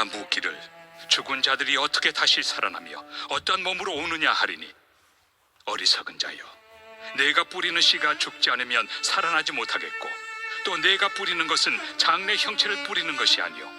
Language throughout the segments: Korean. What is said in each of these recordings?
내가 묻기를 죽은 자들이 어떻게 다시 살아나며 어떤 몸으로 오느냐 하리니, 어리석은 자여, 내가 뿌리는 씨가 죽지 않으면 살아나지 못하겠고, 또 내가 뿌리는 것은 장래 형체를 뿌리는 것이 아니요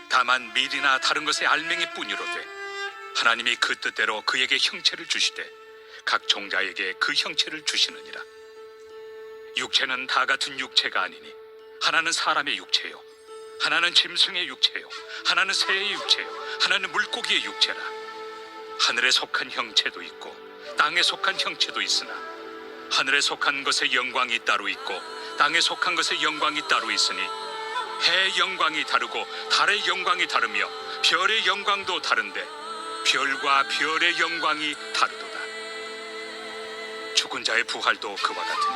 다만 밀이나 다른 것의 알맹이 뿐이로되, 하나님이 그 뜻대로 그에게 형체를 주시되 각 종자에게 그 형체를 주시느니라. 육체는 다 같은 육체가 아니니, 하나는 사람의 육체요, 하나는 짐승의 육체요, 하나는 새의 육체요, 하나는 물고기의 육체라. 하늘에 속한 형체도 있고 땅에 속한 형체도 있으나, 하늘에 속한 것의 영광이 따로 있고 땅에 속한 것의 영광이 따로 있으니, 해의 영광이 다르고 달의 영광이 다르며 별의 영광도 다른데 별과 별의 영광이 다르도다. 죽은 자의 부활도 그와 같으니,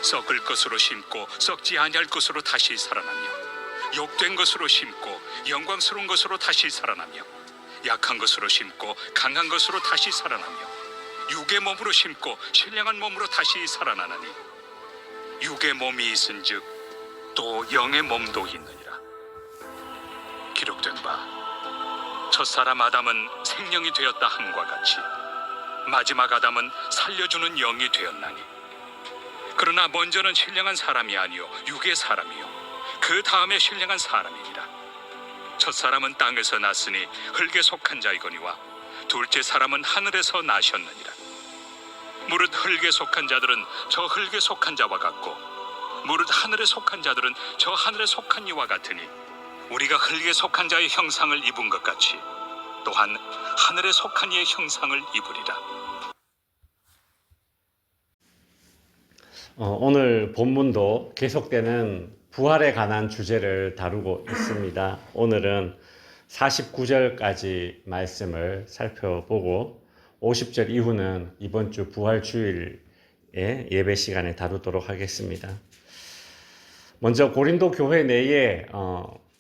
썩을 것으로 심고 썩지 아니할 것으로 다시 살아나며, 욕된 것으로 심고 영광스러운 것으로 다시 살아나며, 약한 것으로 심고 강한 것으로 다시 살아나며, 육의 몸으로 심고 신령한 몸으로 다시 살아나나니, 육의 몸이 있은즉 또 영의 몸도 있느니라. 기록된 바, 첫사람 아담은 생명이 되었다 함과 같이 마지막 아담은 살려주는 영이 되었나니, 그러나 먼저는 신령한 사람이 아니요 육의 사람이요 그 다음에 신령한 사람이니라. 첫사람은 땅에서 났으니 흙에 속한 자이거니와 둘째 사람은 하늘에서 나셨느니라. 무릇 흙에 속한 자들은 저 흙에 속한 자와 같고, 무릇 하늘에 속한 자들은 저 하늘에 속한 이와 같으니, 우리가 흙에 속한 자의 형상을 입은 것 같이 또한 하늘에 속한 이의 형상을 입으리라. 오늘 본문도 계속되는 부활에 관한 주제를 다루고 있습니다. 오늘은 49절까지 말씀을 살펴보고 50절 이후는 이번 주 부활주일의 예배 시간에 다루도록 하겠습니다. 먼저 고린도 교회 내에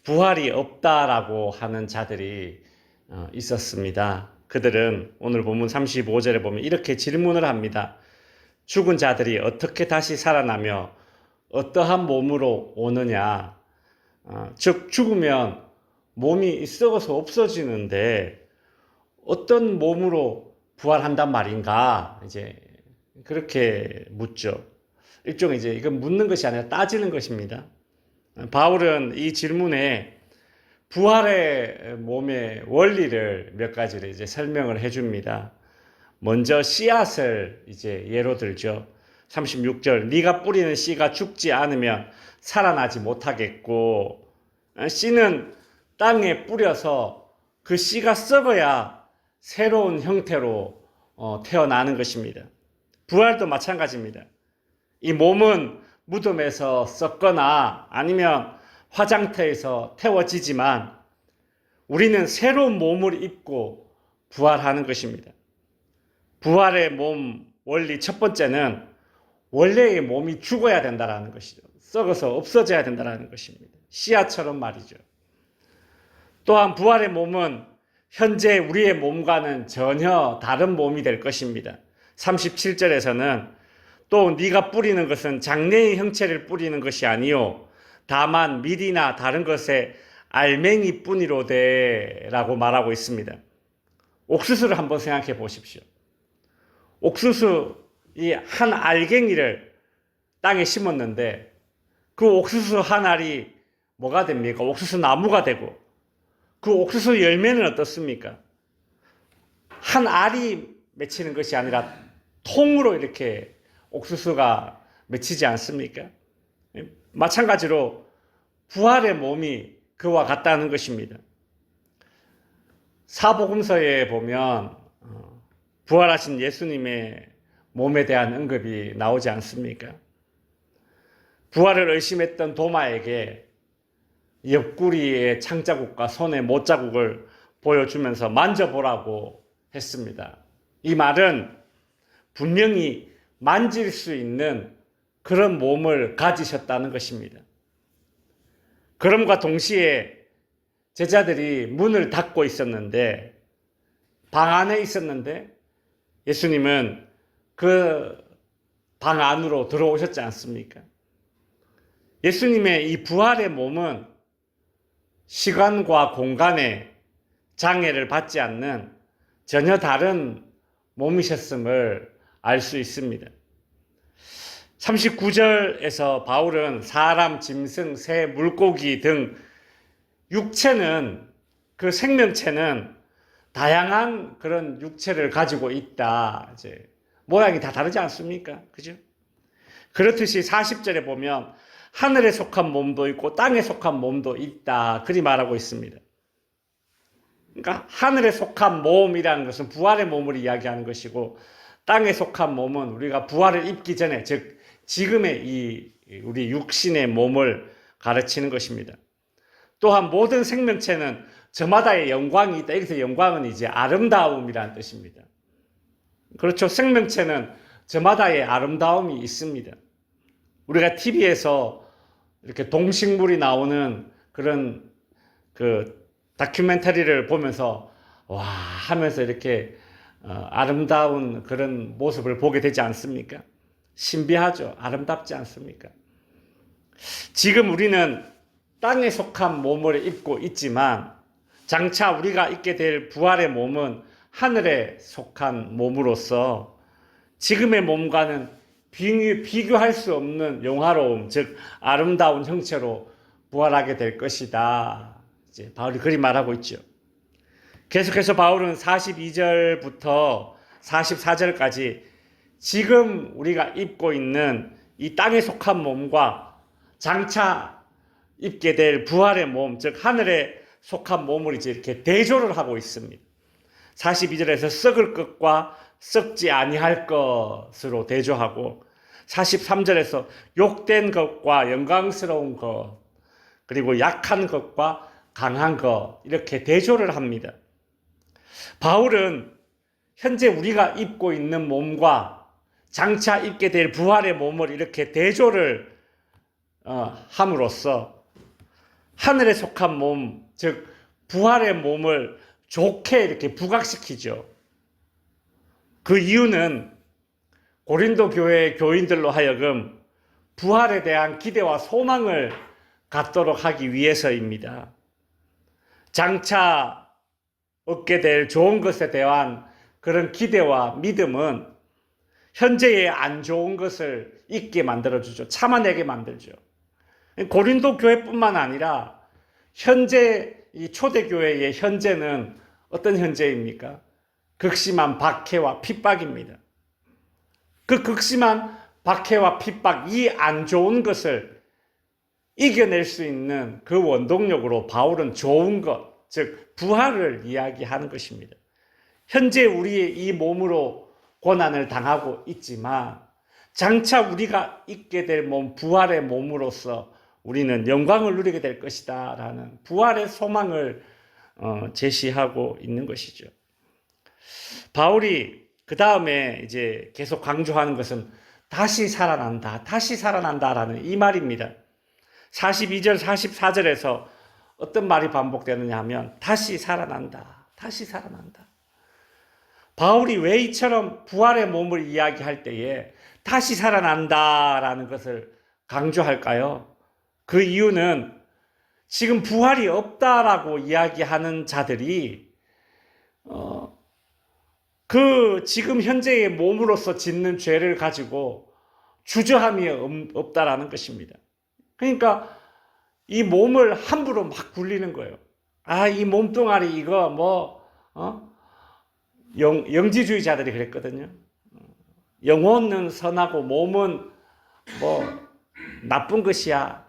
부활이 없다라고 하는 자들이 있었습니다. 그들은 오늘 본문 35절에 보면 이렇게 질문을 합니다. 죽은 자들이 어떻게 다시 살아나며 어떠한 몸으로 오느냐? 즉 죽으면 몸이 썩어서 없어지는데 어떤 몸으로 부활한단 말인가? 이제 그렇게 묻죠. 일종의 이제 이건 묻는 것이 아니라 따지는 것입니다. 바울은 이 질문에 부활의 몸의 원리를 몇 가지를 이제 설명을 해줍니다. 먼저 씨앗을 이제 예로 들죠. 36절, 네가 뿌리는 씨가 죽지 않으면 살아나지 못하겠고, 씨는 땅에 뿌려서 그 씨가 썩어야 새로운 형태로 태어나는 것입니다. 부활도 마찬가지입니다. 이 몸은 무덤에서 썩거나 아니면 화장터에서 태워지지만 우리는 새로운 몸을 입고 부활하는 것입니다. 부활의 몸 원리 첫 번째는 원래의 몸이 죽어야 된다는 것이죠. 썩어서 없어져야 된다는 것입니다. 씨앗처럼 말이죠. 또한 부활의 몸은 현재 우리의 몸과는 전혀 다른 몸이 될 것입니다. 37절에서는 또 네가 뿌리는 것은 장래의 형체를 뿌리는 것이 아니요 다만 밀이나 다른 것의 알맹이 뿐이로되 라고 말하고 있습니다. 옥수수를 한번 생각해 보십시오. 옥수수 이 한 알갱이를 땅에 심었는데 그 옥수수 한 알이 뭐가 됩니까? 옥수수 나무가 되고 그 옥수수 열매는 어떻습니까? 한 알이 맺히는 것이 아니라 통으로 이렇게 옥수수가 맺히지 않습니까? 마찬가지로 부활의 몸이 그와 같다는 것입니다. 사복음서에 보면 부활하신 예수님의 몸에 대한 언급이 나오지 않습니까? 부활을 의심했던 도마에게 옆구리의 창자국과 손의 못자국을 보여주면서 만져보라고 했습니다. 이 말은 분명히 만질 수 있는 그런 몸을 가지셨다는 것입니다. 그럼과 동시에 제자들이 문을 닫고 있었는데, 방 안에 있었는데 예수님은 그 방 안으로 들어오셨지 않습니까? 예수님의 이 부활의 몸은 시간과 공간에 장애를 받지 않는 전혀 다른 몸이셨음을 알 수 있습니다. 39절에서 바울은 사람, 짐승, 새, 물고기 등 육체는, 그 생명체는 다양한 그런 육체를 가지고 있다. 이제 모양이 다 다르지 않습니까? 그죠? 그렇듯이 40절에 보면 하늘에 속한 몸도 있고 땅에 속한 몸도 있다. 그리 말하고 있습니다. 그러니까 하늘에 속한 몸이라는 것은 부활의 몸을 이야기하는 것이고, 땅에 속한 몸은 우리가 부활을 입기 전에, 즉 지금의 이 우리 육신의 몸을 가르치는 것입니다. 또한 모든 생명체는 저마다의 영광이 있다. 여기서 영광은 이제 아름다움이라는 뜻입니다. 그렇죠. 생명체는 저마다의 아름다움이 있습니다. 우리가 TV에서 이렇게 동식물이 나오는 그런 그 다큐멘터리를 보면서 와 하면서 이렇게 아름다운 그런 모습을 보게 되지 않습니까? 신비하죠. 아름답지 않습니까? 지금 우리는 땅에 속한 몸을 입고 있지만 장차 우리가 입게 될 부활의 몸은 하늘에 속한 몸으로서 지금의 몸과는 비교할 수 없는 영화로움, 즉 아름다운 형체로 부활하게 될 것이다. 이제 바울이 그리 말하고 있죠. 계속해서 바울은 42절부터 44절까지 지금 우리가 입고 있는 이 땅에 속한 몸과 장차 입게 될 부활의 몸, 즉 하늘에 속한 몸을 이제 이렇게 대조를 하고 있습니다. 42절에서 썩을 것과 썩지 아니할 것으로 대조하고, 43절에서 욕된 것과 영광스러운 것, 그리고 약한 것과 강한 것, 이렇게 대조를 합니다. 바울은 현재 우리가 입고 있는 몸과 장차 입게 될 부활의 몸을 이렇게 대조를 함으로써 하늘에 속한 몸, 즉 부활의 몸을 좋게 이렇게 부각시키죠. 그 이유는 고린도 교회의 교인들로 하여금 부활에 대한 기대와 소망을 갖도록 하기 위해서입니다. 장차 얻게 될 좋은 것에 대한 그런 기대와 믿음은 현재의 안 좋은 것을 잊게 만들어주죠. 참아내게 만들죠. 고린도 교회뿐만 아니라 현재 이 초대교회의 현재는 어떤 현재입니까? 극심한 박해와 핍박입니다. 그 극심한 박해와 핍박, 이 안 좋은 것을 이겨낼 수 있는 그 원동력으로 바울은 좋은 것, 즉 부활을 이야기하는 것입니다. 현재 우리의 이 몸으로 고난을 당하고 있지만 장차 우리가 입게 될 몸, 부활의 몸으로서 우리는 영광을 누리게 될 것이다 라는 부활의 소망을 제시하고 있는 것이죠. 바울이 그 다음에 이제 계속 강조하는 것은 다시 살아난다, 다시 살아난다라는 이 말입니다. 42절, 44절에서 어떤 말이 반복되느냐 하면 다시 살아난다, 다시 살아난다. 바울이 왜 이처럼 부활의 몸을 이야기할 때에 다시 살아난다라는 것을 강조할까요? 그 이유는 지금 부활이 없다라고 이야기하는 자들이 그 지금 현재의 몸으로서 짓는 죄를 가지고 주저함이 없다라는 것입니다. 그러니까 이 몸을 함부로 막 굴리는 거예요. 아, 이 몸뚱아리 이거 영지주의자들이 그랬거든요. 영혼은 선하고 몸은 나쁜 것이야.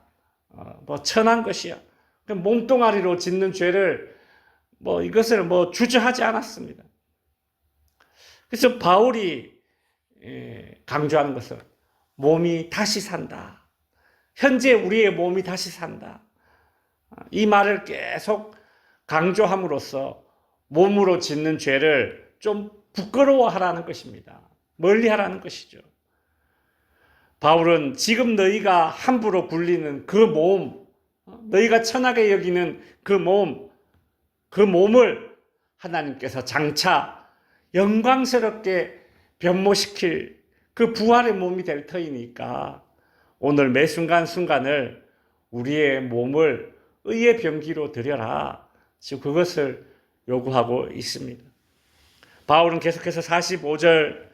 천한 것이야. 몸뚱아리로 짓는 죄를 이것을 주저하지 않았습니다. 그래서 바울이 강조하는 것은 몸이 다시 산다. 현재 우리의 몸이 다시 산다. 이 말을 계속 강조함으로써 몸으로 짓는 죄를 좀 부끄러워하라는 것입니다. 멀리하라는 것이죠. 바울은 지금 너희가 함부로 굴리는 그 몸, 너희가 천하게 여기는 그 몸을 하나님께서 장차 영광스럽게 변모시킬 그 부활의 몸이 될 터이니까 오늘 매 순간순간을 우리의 몸을 의의 병기로 드려라. 지금 그것을 요구하고 있습니다. 바울은 계속해서 45절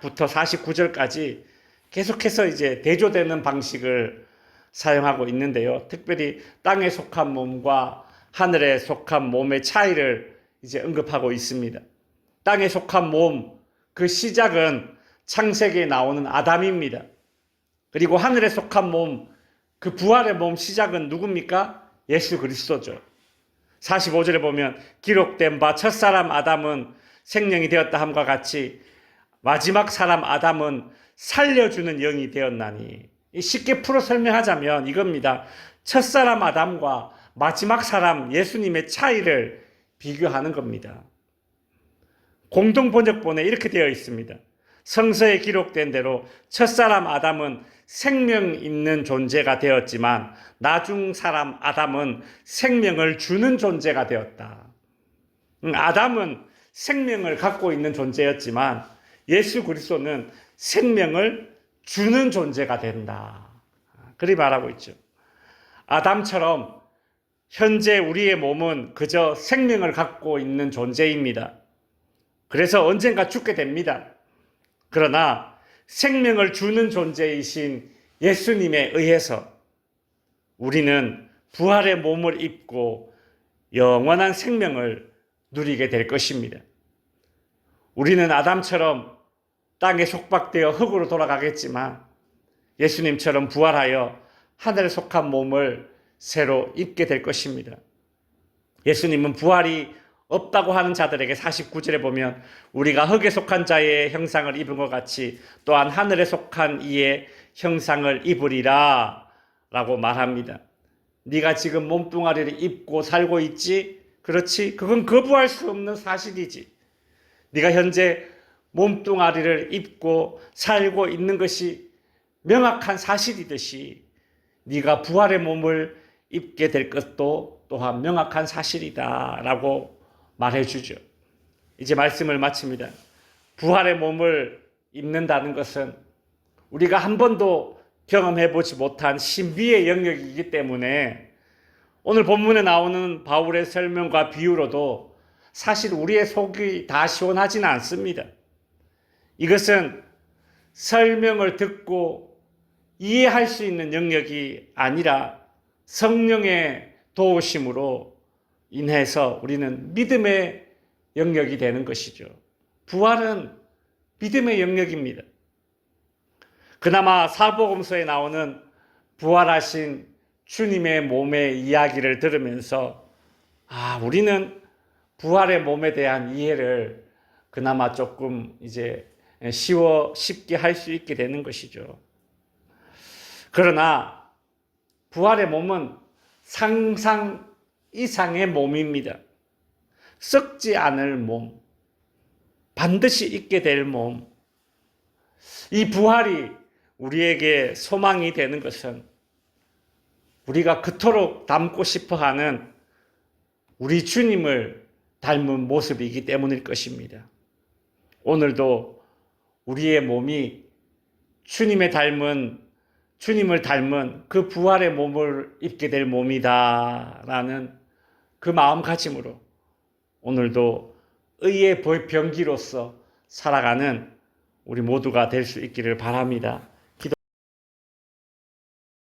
부터 49절까지 계속해서 이제 대조되는 방식을 사용하고 있는데요. 특별히 땅에 속한 몸과 하늘에 속한 몸의 차이를 이제 언급하고 있습니다. 땅에 속한 몸, 그 시작은 창세기에 나오는 아담입니다. 그리고 하늘에 속한 몸, 그 부활의 몸 시작은 누굽니까? 예수 그리스도죠. 45절에 보면 기록된 바 첫사람 아담은 생명이 되었다 함과 같이 마지막 사람 아담은 살려주는 영이 되었나니. 쉽게 풀어 설명하자면 이겁니다. 첫사람 아담과 마지막 사람 예수님의 차이를 비교하는 겁니다. 공동 번역본에 이렇게 되어 있습니다. 성서에 기록된 대로 첫사람 아담은 생명 있는 존재가 되었지만 나중 사람 아담은 생명을 주는 존재가 되었다. 아담은 생명을 갖고 있는 존재였지만 예수 그리스도는 생명을 주는 존재가 된다. 그리 말하고 있죠. 아담처럼 현재 우리의 몸은 그저 생명을 갖고 있는 존재입니다. 그래서 언젠가 죽게 됩니다. 그러나 생명을 주는 존재이신 예수님에 의해서 우리는 부활의 몸을 입고 영원한 생명을 누리게 될 것입니다. 우리는 아담처럼 땅에 속박되어 흙으로 돌아가겠지만 예수님처럼 부활하여 하늘에 속한 몸을 새로 입게 될 것입니다. 예수님은 부활이 없다고 하는 자들에게 49절에 보면 우리가 흙에 속한 자의 형상을 입은 것 같이 또한 하늘에 속한 이의 형상을 입으리라 라고 말합니다. 네가 지금 몸뚱아리를 입고 살고 있지? 그렇지? 그건 거부할 수 없는 사실이지. 네가 현재 몸뚱아리를 입고 살고 있는 것이 명확한 사실이듯이 네가 부활의 몸을 입게 될 것도 또한 명확한 사실이다 라고 말해주죠. 이제 말씀을 마칩니다. 부활의 몸을 입는다는 것은 우리가 한 번도 경험해보지 못한 신비의 영역이기 때문에 오늘 본문에 나오는 바울의 설명과 비유로도 사실 우리의 속이 다 시원하지는 않습니다. 이것은 설명을 듣고 이해할 수 있는 영역이 아니라 성령의 도우심으로 인해서 우리는 믿음의 영역이 되는 것이죠. 부활은 믿음의 영역입니다. 그나마 사복음서에 나오는 부활하신 주님의 몸의 이야기를 들으면서 우리는 부활의 몸에 대한 이해를 그나마 조금 이제 쉽게 할 수 있게 되는 것이죠. 그러나 부활의 몸은 상상 이상의 몸입니다. 썩지 않을 몸, 반드시 있게 될 몸. 이 부활이 우리에게 소망이 되는 것은 우리가 그토록 닮고 싶어하는 우리 주님을 닮은 모습이기 때문일 것입니다. 오늘도 우리의 몸이 주님을 닮은 그 부활의 몸을 입게 될 몸이다라는 그 마음가짐으로 오늘도 의의 병기로서 살아가는 우리 모두가 될 수 있기를 바랍니다.